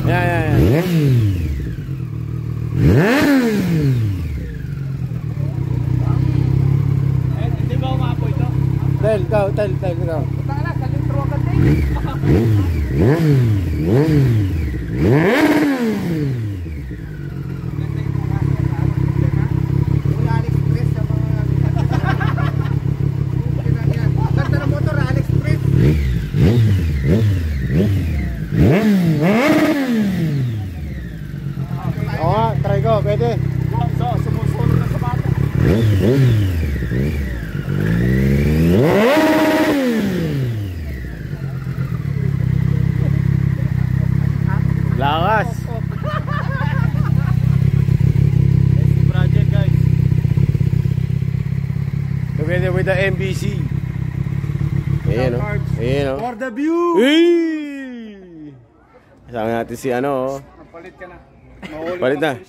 Yan. Hindi ba umapoy ito? Tel. Punta ka lang, sa lintro agad din. Ganda ng motor, AliExpress. Oo nga, try ko, pwede. So, sumusunod na sa bata. Lakas. Project guys. Together with the MBC. Ayan o. For the view. Hey! Kasama natin si ano. Palit ka na. Palit na.